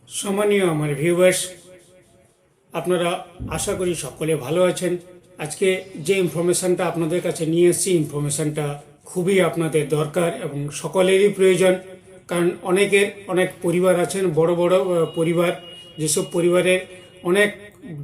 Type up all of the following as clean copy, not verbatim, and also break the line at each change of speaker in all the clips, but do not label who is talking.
সম্মানীয় আমার ভিউয়ার্স, আপনারা আশা করি সকলে ভালো আছেন। আজকে যে ইনফরমেশনটা আপনাদের কাছে নিয়ে এসেছি, ইনফরমেশনটা খুবই আপনাদের দরকার এবং সকলেরই প্রয়োজন। কারণ অনেক পরিবার আছেন, বড় বড় পরিবার, যেসব পরিবারের অনেক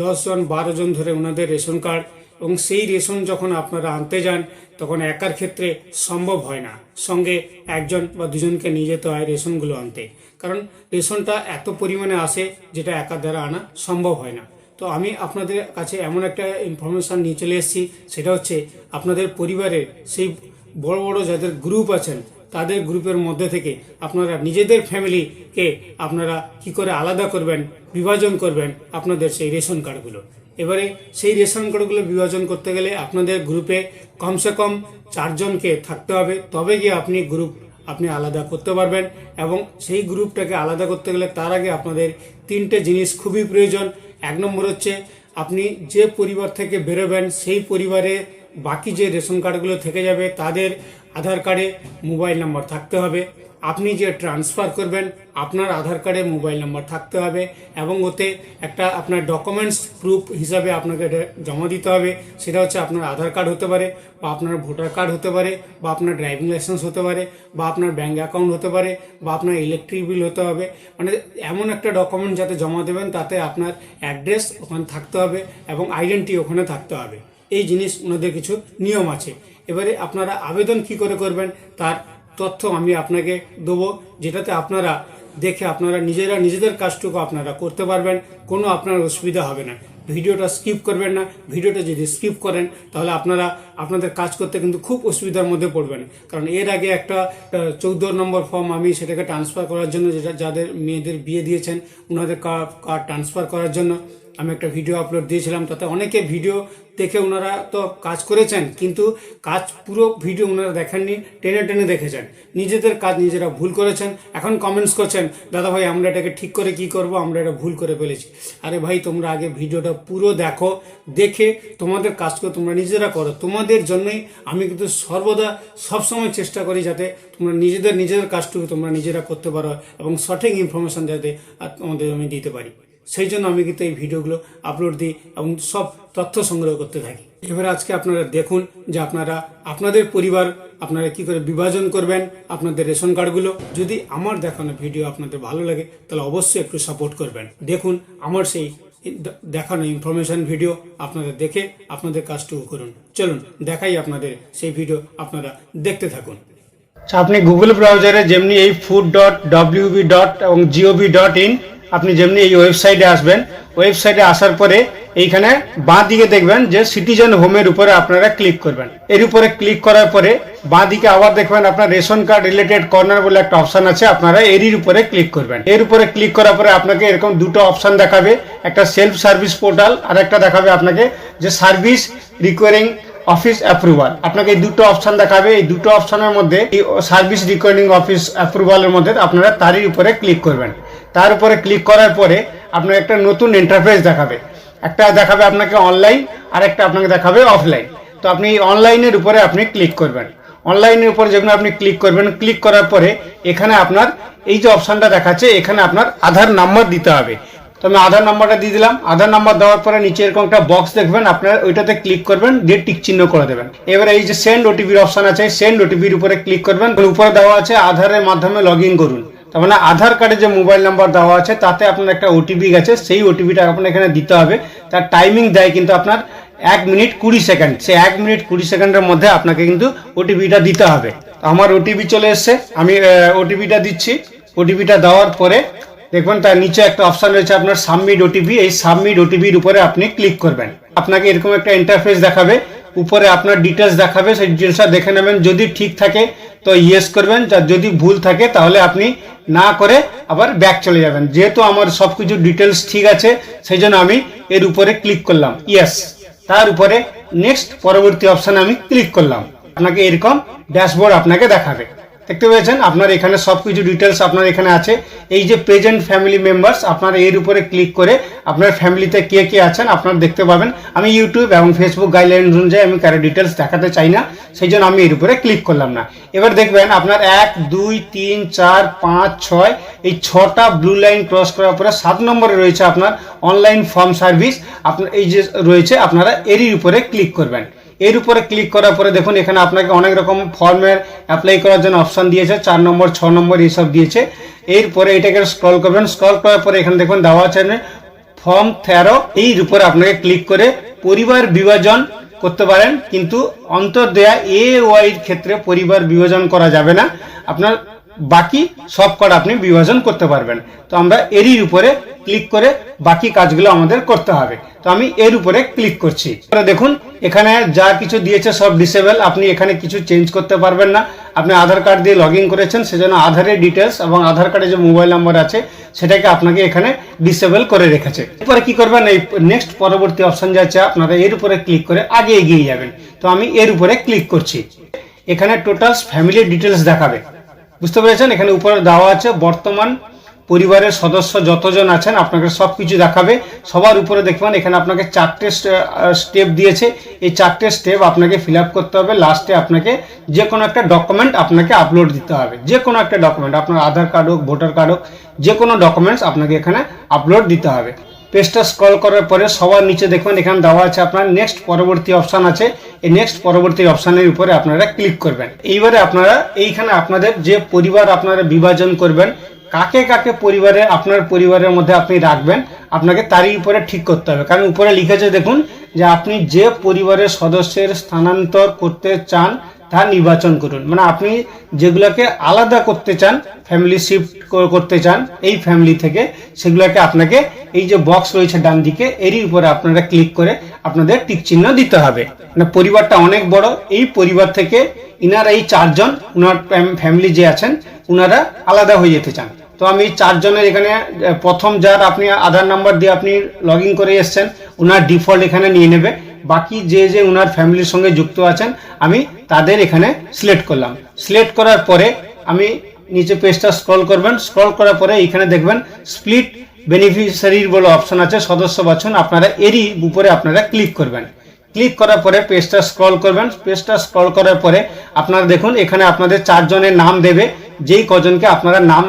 10 জন 12 জন ধরে ওনাদের রেশন কার্ড, এবং সেই রেশন যখন আপনারা আনতে যান তখন একার ক্ষেত্রে সম্ভব হয় না, সঙ্গে একজন বা দুজনকে নিয়ে যেতে হয় রেশনগুলো আনতে। কারণ রেশনটা এত পরিমাণে আসে যেটা একার দ্বারা আনা সম্ভব হয় না। তো আমি আপনাদের কাছে এমন একটা ইনফরমেশান নিয়ে চলে এসেছি, সেটা হচ্ছে আপনাদের পরিবারের সেই বড় বড় যাদের গ্রুপ আছেন তাদের গ্রুপের মধ্যে থেকে আপনারা নিজেদের ফ্যামিলিকে আপনারা কি করে আলাদা করবেন, বিভাজন করবেন আপনাদের সেই রেশন কার্ডগুলো। এবারে সেই রেশন কার্ডগুলো বিভাজন করতে গেলে আপনাদের গ্রুপে কমসে কম 4 জনকে থাকতে হবে, তবে গিয়ে আপনি আলাদা করতে পারবেন। এবং সেই গ্রুপটাকে আলাদা করতে গেলে তার আগে আপনাদের 3টে জিনিস খুবই প্রয়োজন। 1 নম্বর হচ্ছে, আপনি যে পরিবার থেকে বেরোবেন সেই পরিবারে বাকি যে রেশন কার্ডগুলো থেকে যাবে তাদের আধার কার্ডে মোবাইল নাম্বার থাকতে হবে। আপনি যে ট্রান্সফার করবেন আপনার আধার কার্ডে মোবাইল নাম্বার থাকতে হবে, এবং ওতে একটা আপনার ডকুমেন্টস প্রুফ হিসাবে আপনাকে জমা দিতে হবে। সেটা হচ্ছে আপনার আধার কার্ড হতে পারে, বা আপনার ভোটার কার্ড হতে পারে, বা আপনার ড্রাইভিং লাইসেন্স হতে পারে, বা আপনার ব্যাঙ্ক অ্যাকাউন্ট হতে পারে, বা আপনার ইলেকট্রিক বিল হতে হবে। মানে এমন একটা ডকুমেন্ট যাতে জমা দেবেন তাতে আপনার অ্যাড্রেস ওখানে থাকতে হবে এবং আইডেন্টি ওখানে থাকতে হবে। এই জিনিস ওনাদের কিছু নিয়ম আছে। এবারে আপনারা আবেদন কি করে করবেন তার তথ্য আমি আপনাকে দেবো, যেটাতে আপনারা দেখে আপনারা নিজেদের কাজটুকু আপনারা করতে পারবেন, কোনো আপনার অসুবিধা হবে না। ভিডিওটা স্কিপ করবেন না। ভিডিওটা যদি স্কিপ করেন তাহলে আপনাদের কাজ করতে কিন্তু খুব অসুবিধার মধ্যে পড়বেন। কারণ এর আগে একটা 14 নম্বর ফর্ম আমি সেটাকে ট্রান্সফার করার জন্য, যেটা যাদের মেয়েদের বিয়ে দিয়েছেন ওনাদের কার্ড ট্রান্সফার করার জন্য আমি একটা ভিডিও আপলোড দিয়েছিলাম। তাতে অনেকে ভিডিও দেখে ওনারা তো কাজ করেছেন, কিন্তু পুরো ভিডিও ওনারা দেখেননি, টেনে টেনে দেখেছেন। নিজেদের কাজ নিজেরা ভুল করেছেন। এখন কমেন্টস করছেন, দাদা ভাই আমরা এটাকে ঠিক করে কি করব, আমরা এটা ভুল করে ফেলেছি। আরে ভাই, তোমরা আগে ভিডিওটা পুরো দেখো, দেখে তোমাদের কাজকে তোমরা নিজেরা করো। তোমাদের জন্যই আমি কিন্তু সর্বদা সবসময় চেষ্টা করি যাতে তোমরা নিজেদের কাজটুকু তোমরা নিজেরা করতে পারো এবং সঠিক ইনফরমেশন যাতে তোমাদের আমি দিতে পারি। সেই জন্য আমি কিন্তু এই ভিডিওগুলো আপলোড দিই এবং সব তথ্য সংগ্রহ করতে থাকি। এবার আজকে আপনারা দেখুন যে আপনাদের পরিবার আপনারা কি করে বিভাজন করবেন আপনাদের রেশন কার্ডগুলো। যদি আমার দেখানো ভিডিও আপনাদের ভালো লাগে তাহলে অবশ্যই একটু সাপোর্ট করবেন। দেখুন আমার সেই দেখানো ইনফরমেশন ভিডিও, আপনারা দেখে আপনাদের কাজটুকু করুন। চলুন দেখাই আপনাদের সেই ভিডিও, আপনারা দেখতে থাকুন। আপনি গুগল ব্রাউজারে যেমনি এই food.wb.gov.in আপনি যেমনি এই ওয়েবসাইটে আসবেন, ওয়েবসাইটে আসার পরে এইখানে বাঁ দিকে দেখবেন যে সিটিজেন হোমের উপরে আপনারা ক্লিক করবেন। এর উপরে ক্লিক করার পরে বাঁ দিকে আবার দেখবেন আপনার রেশন কার্ড রিলেটেড কর্নার বলে একটা অপশন আছে, আপনারা এরই উপরে ক্লিক করবেন। এর উপরে ক্লিক করার পরে আপনাকে এরকম দুটো অপশন দেখাবে, একটা সেলফ সার্ভিস পোর্টাল আর একটা দেখাবে আপনাকে যে সার্ভিস রিকোয়ারিং অফিস অ্যাপ্রুভাল। আপনাকে এই দুটো অপশন দেখাবে। এই দুটো অপশনের মধ্যে এই সার্ভিস রিকোয়ারিং অফিস অ্যাপ্রুভালের মধ্যে আপনারা তারই উপরে ক্লিক করবেন। তার উপরে ক্লিক করার পরে আপনাকে একটা নতুন ইন্টারফেস দেখাবে। একটা দেখাবে আপনাকে অনলাইন আর একটা আপনাকে দেখাবে অফলাইন। তো আপনি অনলাইনের উপরে আপনি ক্লিক করবেন। অনলাইনের উপরে যখন আপনি ক্লিক করবেন, ক্লিক করার পরে এখানে আপনার এই যে অপশনটা দেখাচ্ছে এখানে আপনার আধার নাম্বার দিতে হবে। তো আমি আধার নাম্বারটা দিয়ে দিলাম। আধার নাম্বার দেওয়ার পরে নিচে এরকম একটা বক্স দেখবেন, আপনারা ওইটাতে ক্লিক করবেন, দিয়ে টিক চিহ্ন করে দেবেন। এবারে এই যে সেন্ড ওটিপির অপশন আছে, সেন্ড ওটিপির উপরে ক্লিক করবেন। উপরে দেওয়া আছে আধারের মাধ্যমে লগ ইন করুন। তার মানে আধার কার্ডে যে মোবাইল নাম্বার দেওয়া আছে তাতে আপনার একটা ওটিপি গেছে, সেই ওটিপিটা আপনার এখানে দিতে হবে। তার টাইমিং দেয় কিন্তু আপনার 1 মিনিট 20 সেকেন্ড। সেই 1 মিনিট 20 সেকেন্ডের মধ্যে আপনাকে কিন্তু ওটিপিটা দিতে হবে। আমার ওটিপি চলে এসছে, আমি ওটিপিটা দিচ্ছি। ওটিপিটা দেওয়ার পরে দেখবেন তার নিচে একটা অপশন রয়েছে আপনার সাবমিট ওটিপি। এই সাবমিট ওটিপির উপরে আপনি ক্লিক করবেন। আপনাকে এরকম একটা ইন্টারফেস দেখাবে, উপরে আপনার ডিটেলস দেখাবে, সেই ডিটেলসটা দেখে নেবেন। যদি ঠিক থাকে তো ইয়েস করবেন, যদি ভুল থাকে তাহলে আপনি না করে আবার ব্যাক চলে যাবেন। যেহেতু আমার সবকিছু ডিটেলস ঠিক আছে সেই জন্য আমি এর উপরে ক্লিক করলাম ইয়েস। তার উপরে নেক্সট পরবর্তী অপশানে আমি ক্লিক করলাম। আপনাকে এরকম ড্যাশবোর্ড আপনাকে দেখাবে। দেখতে পেয়েছেন আপনার এখানে সব কিছু ডিটেলস আপনার এখানে আছে। এই যে প্রেজেন্ট ফ্যামিলি মেম্বার্স, আপনার এর উপরে ক্লিক করে আপনার ফ্যামিলিতে কে কে আছেন আপনারা দেখতে পাবেন। আমি ইউটিউব এবং ফেসবুক গাইডলাইন অনুযায়ী আমি কারো ডিটেলস দেখাতে চাই না, সেই জন্য আমি এর উপরে ক্লিক করলাম না। এবার দেখবেন আপনার 1 2 3 4 5 6 এই 6টা ব্লু লাইন ক্রস করার পরে 7 নম্বরে রয়েছে আপনার অনলাইন ফর্ম সার্ভিস। আপনার এই যে রয়েছে আপনারা এরই উপরে ক্লিক করবেন। এর উপরে ক্লিক করার পরে দেখুন এখানে আপনাকে অনেক রকম ফর্মের অ্যাপ্লাই করার জন্য অপশন দিয়েছে, 4 নম্বর 6 নম্বর এইসব দিয়েছে। এরপরে এটাকে স্ক্রল করবেন, স্ক্রল করার পরে এখানে দেখুন দেওয়া আছে ফর্ম 13। এর উপরে আপনাকে ক্লিক করে পরিবার বিভাজন করতে পারেন, কিন্তু অন্তর্দেয়া এ ওয়াই ক্ষেত্রে পরিবার বিভাজন করা যাবে না, আপনার বাকি সব কটা আপনি বিভাজন করতে পারবেন। তো আমরা এরই উপরে ক্লিক করে বাকি কাজগুলো আমাদের করতে হবে। তো আমি এর উপরে ক্লিক করছি। দেখুন এখানে যা কিছু দিয়েছে সব ডিসেবল, আপনি এখানে কিছু চেঞ্জ করতে পারবেন না। আপনি আধার কার্ড দিয়ে লগ ইন করেছেন, সেজন্য আধারের ডিটেলস এবং আধার কার্ডে যে মোবাইল নাম্বার আছে সেটাকে আপনাকে এখানে ডিসেবল করে রেখেছে। এরপরে কি করবেন, এই নেক্সট পরবর্তী অপশন যাচ্ছে আপনারা এর উপরে ক্লিক করে আগে এগিয়ে যাবেন। তো আমি এর উপরে ক্লিক করছি। এখানে টোটাল ফ্যামিলি ডিটেলস দেখাবে, বুঝতে পেরেছেন। এখানে উপরে দেওয়া আছে বর্তমান পরিবারের সদস্য যতজন আছেন আপনাকে সব কিছু দেখাবে। সবার উপরে দেখবেন এখানে আপনাকে 4টে স্টেপ দিয়েছে। এই 4টে স্টেপ আপনাকে ফিল আপ করতে হবে। লাস্টে আপনাকে যে কোনো একটা ডকুমেন্ট আপনাকে আপলোড দিতে হবে, যে কোনো একটা ডকুমেন্ট, আপনার আধার কার্ড হোক, ভোটার কার্ড হোক, যে কোনো ডকুমেন্টস আপনাকে এখানে আপলোড দিতে হবে। পেজটা স্ক্রল করার পরে সবার নিচে দেখবেন এখানে দেওয়া আছে আপনার নেক্সট পরবর্তী অপশন আছে। এই নেক্সট পরবর্তী অপশনের উপরে আপনারা ক্লিক করবেন। এইবারে আপনারা এইখানে আপনাদের যে পরিবার আপনারা বিভাজন করবেন, কাকে কাকে পরিবারে আপনার পরিবারের মধ্যে আপনি রাখবেন, আপনাকে তারই উপরে ঠিক করতে হবে। কারণ উপরে লিখেছে দেখুন যে আপনি যে পরিবারের সদস্যের স্থানান্তর করতে চান তা নির্বাচন করুন। মানে আপনি যেগুলোকে আলাদা করতে চান, ফ্যামিলি শিফট করতে চান এই ফ্যামিলি থেকে, সেগুলোকে আপনাকে এই যে বক্স রয়েছে ডান দিকে এরই উপরে আপনারা ক্লিক করে আপনাদের টিক চিহ্ন দিতে হবে। মানে পরিবারটা অনেক বড়, এই পরিবার থেকে ইনারা এই 4 জন উনার ফ্যামিলি যে আছেন উনারা আলাদা হয়ে যেতে চান। তো আমি 4 জনের এখানে প্রথম যার আপনি আধার নাম্বার দিয়ে আপনি লগ ইন করে এসছেন উনার ডিফল্ট এখানে নিয়ে নেবে। বাকি যে যে উনার ফ্যামিলির সঙ্গে যুক্ত আছেন আমি তাদের এখানে সিলেক্ট করলাম। সিলেক্ট করার পরে আমি নিচে পেজটা স্ক্রল করবেন, স্ক্রল করার পরে এখানে দেখবেন স্প্লিট বেনিফিশিয়ারির বলে অপশন আছে, সদস্য বাছুন। আপনারা এরই উপরে আপনারা ক্লিক করবেন। ক্লিক করার পরে পেজটা স্ক্রল করবেন। পেজটা স্ক্রল করার পরে আপনারা দেখুন এখানে আপনাদের 4 জনের নাম দেবে, যেই কজনকে আপনারা নাম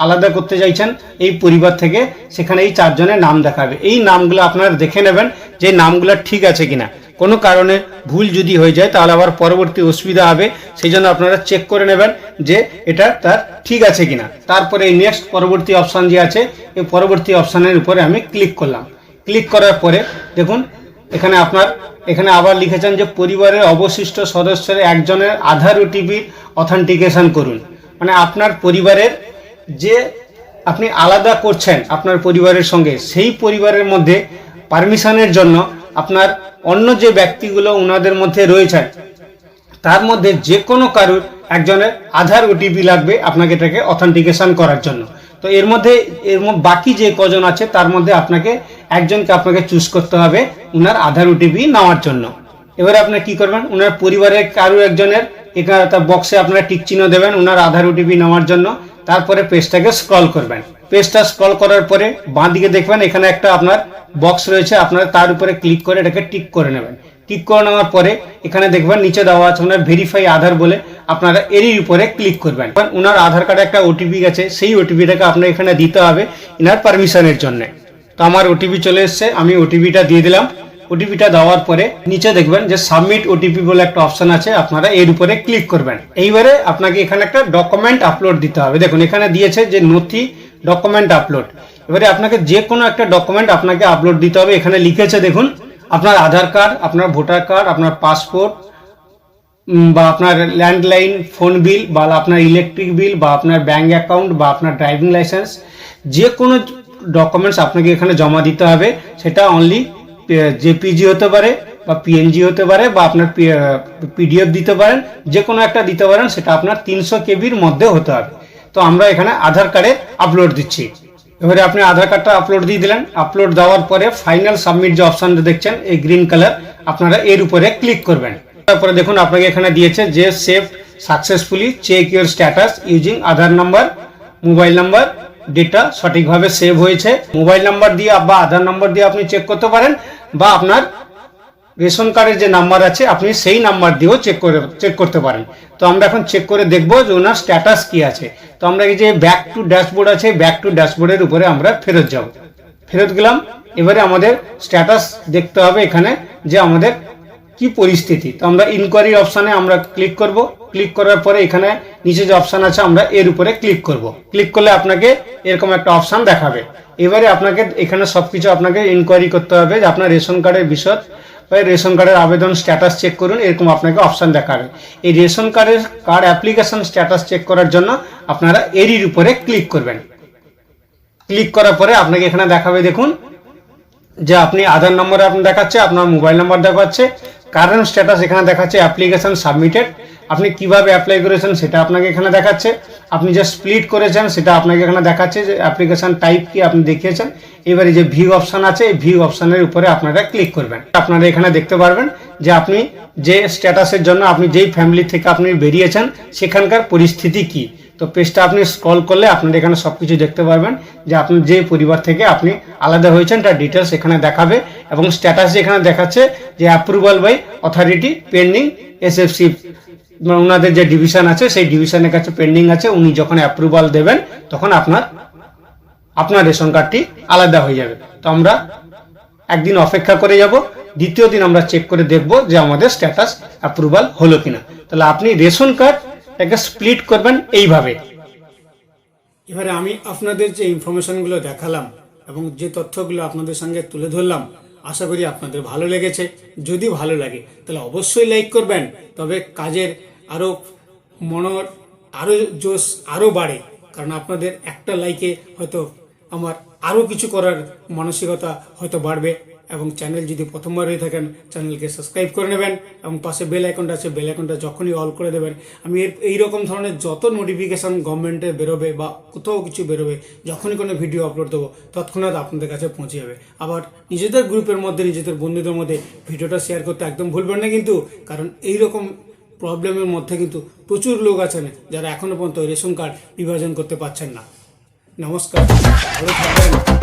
আলাদা করতে চাইছেন এই পরিবার থেকে, সেখানে এই 4 জনের নাম দেখাবে। এই নামগুলো আপনারা দেখে নেবেন যে নামগুলো ঠিক আছে কিনা। কোনো কারণে ভুল যদি হয়ে যায় তাহলে আবার পরবর্তী অসুবিধা হবে, সেই জন্য আপনারা চেক করে নেবেন যে এটা তার ঠিক আছে কিনা। তারপরে এই নেক্সট পরবর্তী অপশান যে আছে এই পরবর্তী অপশানের উপরে আমি ক্লিক করলাম। ক্লিক করার পরে দেখুন এখানে আপনার এখানে আবার লিখেছেন যে পরিবারের অবশিষ্ট সদস্যের একজনের আধার ওটিপির অথেন্টিকেশন করুন। মানে আপনার পরিবারের যে আপনি আলাদা করছেন আপনার পরিবারের সঙ্গে, সেই পরিবারের মধ্যে পারমিশনের জন্য আপনার অন্য যে ব্যক্তিগুলো ওনাদের মধ্যে রয়েছেন তার মধ্যে যে কোনো কারুর একজনের আধার ওটিপি লাগবে আপনাকে এটাকে অথেন্টিকেশন করার জন্য। তো এর মধ্যে বাকি যে কজন আছে তার মধ্যে আপনাকে একজনকে আপনাকে চুজ করতে হবে ওনার আধার ওটিপি নেওয়ার জন্য। এবারে আপনি কি করবেন, ওনার পরিবারের কারুর একজনের এখানে তার বক্সে আপনারা টিক চিহ্ন দেবেন ওনার আধার ওটিপি নেওয়ার জন্য। তারপরে পেজটাকে স্ক্রল করবেন। পেজটা স্ক্রল করার পরে বাঁ দিকে দেখবেন এখানে একটা আপনার বক্স রয়েছে, আপনারা তার উপরে ক্লিক করে এটাকে টিক করে নেবেন। টিক করে নেওয়ার পরে এখানে দেখবেন নিচে দেওয়া আছে ওনার ভেরিফাই আধার বলে, আপনারা এরই উপরে ক্লিক করবেন। ওনার আধার কার্ডে একটা ওটিপি গেছে, সেই ওটিপিটাকে আপনার এখানে দিতে হবে ইনার পারমিশনের জন্য। তো আমার ওটিপি চলে এসছে, আমি ওটিপিটা দিয়ে দিলাম। ওটিপিটা দেওয়ার পরে নিচে দেখবেন যে সাবমিট ওটিপি বলে একটা অপশন আছে, আপনারা এর উপরে ক্লিক করবেন। এইবারে আপনাকে এখানে একটা ডকুমেন্ট আপলোড দিতে হবে। দেখুন এখানে দিয়েছে যে নথি ডকুমেন্ট আপলোড। এবারে আপনাকে যে কোনো একটা ডকুমেন্ট আপনাকে আপলোড দিতে হবে। এখানে লিখেছে দেখুন আপনার আধার কার্ড, আপনার ভোটার কার্ড, আপনার পাসপোর্ট বা আপনার ল্যান্ডলাইন ফোন বিল বা আপনার ইলেকট্রিক বিল বা আপনার ব্যাঙ্ক অ্যাকাউন্ট বা আপনার ড্রাইভিং লাইসেন্স, যে কোনো ডকুমেন্টস আপনাকে এখানে জমা দিতে হবে। সেটা অনলি জেপিজি হতে পারে বা পিএনজি হতে পারে বা আপনার পিডিএফ দিতে পারেন, যে কোনো একটা দিতে পারেন। সেটা আপনার 300 কেবির মধ্যে হতে হবে। তো আমরা এখানে আধার কার্ডে আপলোড দিচ্ছি। এবারে আপনি আধার কার্ডটা আপলোড দিয়ে দিলেন। আপলোড দেওয়ার পরে ফাইনাল সাবমিট যে অপশনটা দেখছেন এই গ্রিন কালার, আপনারা এর উপরে ক্লিক করবেন। তারপরে দেখুন আপনাকে এখানে দিয়েছে যে save successfully check your status using Aadhaar number, mobile number, data সঠিকভাবে সেভ হয়েছে। মোবাইল নাম্বার দিয়ে বা আধার নাম্বার দিয়ে আপনি চেক করতে পারেন, বা আপনার রেশন কার্ডের যে নাম্বার আছে আপনি সেই নাম্বার দিয়েও চেক করতে পারেন। তো আমরা এখন চেক করে দেখবো যে ওনার স্ট্যাটাস কি আছে। তো আমরা এই যে ব্যাক টু ড্যাশবোর্ড আছে, ব্যাক টু ড্যাশবোর্ডের উপরে আমরা ফেরত যাব। ফেরত গেলাম। এবারে আমাদের স্ট্যাটাস দেখতে হবে এখানে যে আমাদের কি পরিস্থিতি। তো আমরা ইনকোয়ারি অপশানে আমরা ক্লিক করব। ক্লিক করার পরে এখানে নিচে যে অপশান আছে আমরা এর উপরে ক্লিক করব। ক্লিক করলে আপনাকে এরকম একটা অপশান দেখাবে। এবারে আপনাকে এখানে সবকিছু আপনাকে ইনকোয়ারি করতে হবে যে আপনার রেশন কার্ডের বিষয়, রেশন কার্ডের আবেদন স্ট্যাটাস চেক করুন, এরকম আপনাকে অপশান দেখাবে। এই ration card application status check করার জন্য আপনারা এরির উপরে ক্লিক করবেন। ক্লিক করার পরে আপনাকে এখানে দেখাবে, দেখুন যে আপনি আধার নম্বরে আপনার দেখাচ্ছে, আপনার মোবাইল নাম্বার দেখাচ্ছে, কারেন্ট স্ট্যাটাস এখানে দেখাচ্ছে অ্যাপ্লিকেশন সাবমিটেড, আপনি কিভাবে অ্যাপ্লাই করেছেন সেটা আপনাকে এখানে দেখাচ্ছে, আপনি যে স্প্লিট করেছেন সেটা আপনাকে এখানে দেখাচ্ছে, যে অ্যাপ্লিকেশন টাইপ কি আপনি দেখিয়েছেন। এবারে যে ভিউ অপশান আছে এই ভিউ অপশানের উপরে আপনারা ক্লিক করবেন। আপনারা এখানে দেখতে পারবেন যে আপনি যে স্ট্যাটাসের জন্য আপনি যেই ফ্যামিলি থেকে আপনি বেরিয়েছেন সেখানকার পরিস্থিতি কি। তো পেজটা আপনি স্ক্রল করলে আপনারা এখানে সবকিছু দেখতে পারবেন যে আপনি যে পরিবার থেকে আপনি আলাদা হয়েছেন তার ডিটেলস এখানে দেখাবে, এবং স্ট্যাটাস এখানে দেখাচ্ছে যে approval by authority pending SFC, ওনাদের যে ডিভিশন আছে সেই ডিভিশনের কাছে পেন্ডিং আছে, উনি যখন অ্যাপ্রুভাল দেবেন তখন আপনার রেশন কার্ডটি আলাদা হয়ে যাবে। তো আমরা একদিন অপেক্ষা করে যাব, দ্বিতীয় দিন আমরা চেক করে দেখব যে আমাদের স্ট্যাটাস অ্যাপ্রুভাল হলো কিনা। তাহলে আপনি রেশন কার্ডটাকে স্প্লিট করবেন এইভাবে। এবারে আমি আপনাদের যে ইনফরমেশনগুলো দেখালাম এবং যে তথ্যগুলো আপনাদের সঙ্গে তুলে ধরলাম, আশা করি আপনাদের ভালো লেগেছে। যদি ভালো লাগে তাহলে অবশ্যই লাইক করবেন, তবে কাজের আরও আরও জোশ আরও বাড়ে, কারণ আপনাদের একটা লাইকে হয়তো আমার আরও কিছু করার মানসিকতা হয়তো বাড়বে। এবং চ্যানেল যদি প্রথমবার হয়ে থাকেন চ্যানেলকে সাবস্ক্রাইব করে নেবেন, এবং পাশে বেল আইকনটা আছে, বেল আইকনটা যখনই অল করে দেবেন আমি এইরকম ধরনের যত নোটিফিকেশান গভর্নমেন্টের বেরোবে বা কোথাও কিছু বেরোবে, যখনই কোনো ভিডিও আপলোড দেবো তৎক্ষণাৎ আপনাদের কাছে পৌঁছে যাবে। আবার নিজেদের গ্রুপের মধ্যে নিজেদের বন্ধুদের মধ্যে ভিডিওটা শেয়ার করতে একদম ভুলবেন না কিন্তু, কারণ এইরকম প্রবলেমের মধ্যে কিন্তু প্রচুর লোক আছেন যারা এখনো পর্যন্ত রেশন কার্ড বিভাজন করতে পারছেন না। নমস্কার, ভালো থাকবেন।